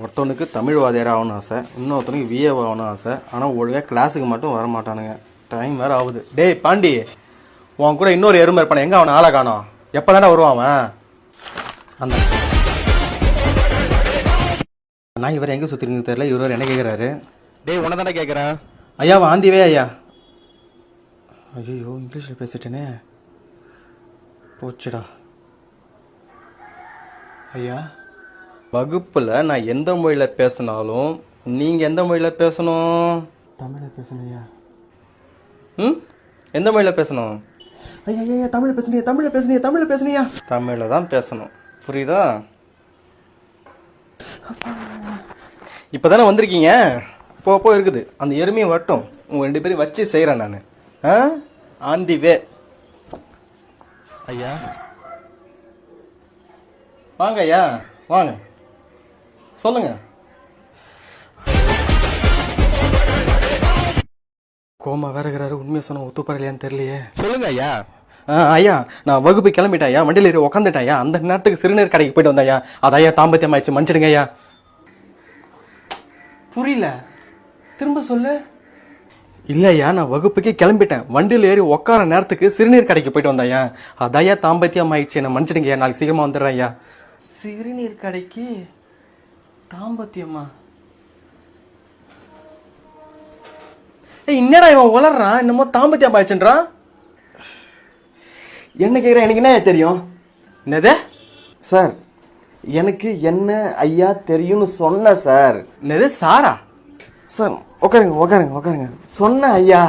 ஒருத்தவனுக்கு தமிழ் வாத்தியார் ஆகணும்னு ஆசை, இன்னொருத்தனுக்கு விஏ ஆகணும்னு ஆசை. ஆனால் ஒழுங்காக கிளாஸுக்கு மட்டும் வர மாட்டானுங்க. டைம் வேறு ஆகுது. டேய் பாண்டி, உன் கூட இன்னொரு எருமை இருப்பானே, எங்கே அவனை ஆளை காணோம்? எப்போ தானே வருவான் அவன்? அந்த நான் இவர் எங்கே சுற்றிருக்கு தெரியல. இவர் என்ன கேட்குறாரு? டேய் உன்னை தானே கேட்குறேன். ஐயா வாந்திவே ஐயா. ஐயோ இங்கிலீஷில் பேசிட்டேனே, போச்சுடா. ஐயா வகுப்பில் நான் எந்த மொழியில் பேசினாலும் நீங்கள் எந்த மொழியில் பேசணும்? தமிழில் பேசணும் ஐயா. எந்த மொழியில் பேசணும்? ஐயா ஐயா தமிழில் பேசுனியா, தமிழில் பேசுனியா, தமிழில் பேசுனியா? தமிழில் தான் பேசணும், புரியுதா? இப்போ தானே வந்திருக்கீங்க, போ இருக்குது. அந்த எருமையை வரட்டும், உங்கள் 2 பேரையும் வச்சு செய்கிறேன் நான். ஆன் தி வே. ஐயா வாங்க ஐயா வாங்க, சொல்லுங்க. கோமா வேற இருக்கிறாரு, உண்மையை சொன்ன ஒத்துப்பறலையான்னு தெரியலையே. சொல்லுங்க ஐயா. ஐயா நான் வகுப்பு கிளம்பிட்டேன் ஐயா, வண்டியில் ஏறி உக்காந்துட்டேன் ஐயா. அந்த நேரத்துக்கு சிறுநீர் கடைக்கு போயிட்டு வந்தேன் ஐயா. அதையா தாம்பத்தியம் ஆயிடுச்சு, மன்னிச்சிடுங்க ஐயா. புரியல, திரும்ப சொல்லு. இல்லை ஐயா நான் வகுப்புக்கே கிளம்பிட்டேன், வண்டியில் ஏறி உட்கார நேரத்துக்கு சிறுநீர் கடைக்கு போயிட்டு வந்தேன் ஐயா. அதையா தாம்பத்தியம் ஆயிடுச்சு, என்ன மன்னிச்சிடுங்க ஐயா. நாளைக்கு சீக்கிரமா வந்துடுறேன் ஐயா. சிறுநீர் கடைக்கு தாம்பத்தியமா? என்னடா இவன் உளறான், என்னமோ தாம்பத்தியம் ஆயிடுச்சுன்றான். என்ன கேட்குறேன், எனக்கு என்ன தெரியும்? என்னது சார்? எனக்கு என்ன ஐயா தெரியும்னு சொன்ன சார். என்னது சாரா? சார் உட்காருங்க. சொன்ன ஐயா.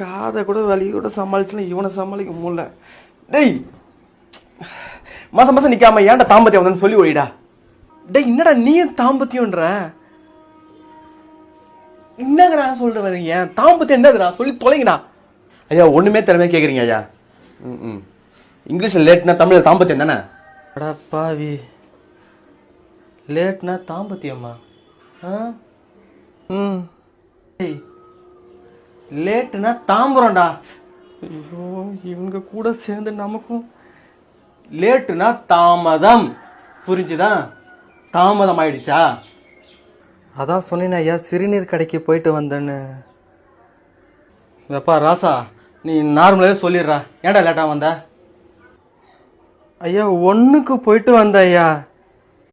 காதை கூட வலி கூட சமாளிச்சுல, இவனை சமாளிக்க முடியல. டேய் மாசம் நிக்காம ஏன்டா தாம்பத்தியம் வந்தேன்னு சொல்லி ஓடிடா. டேய் என்னடா நீயும் தாம்பத்தியம்ன்ற? என்னங்கடா சொல்ற வரீங்க? தாம்பத்தியம் என்னதுடா சொல்லி தொலைங்கடா. ஐயா ஒண்ணுமே திறமையா கேக்குறீங்க ஐயா. இங்கிலீஷ்ல லேட்னா தமிழ்ல தாம்பத்தியம் தானே? அடா பாவி, லேட்னா தாம்பத்தியமா? லேட்னா தாம்பரம்டா. ஐயோ இவங்க கூட சேர்ந்து நமக்கும். லேட்டுனா தாமதம், புரிஞ்சுதா? தாமதம் ஆயிடுச்சா? அதான் சொன்னேன் ஐயா, சிறுநீர் கடைக்கு போயிட்டு வந்தேன்னு. எப்பா ராசா, நீ நார்மலாவே சொல்லிடுறா, ஏன்டா லேட்டா வந்த? ஐயா 1க்கு போயிட்டு வந்த ஐயா.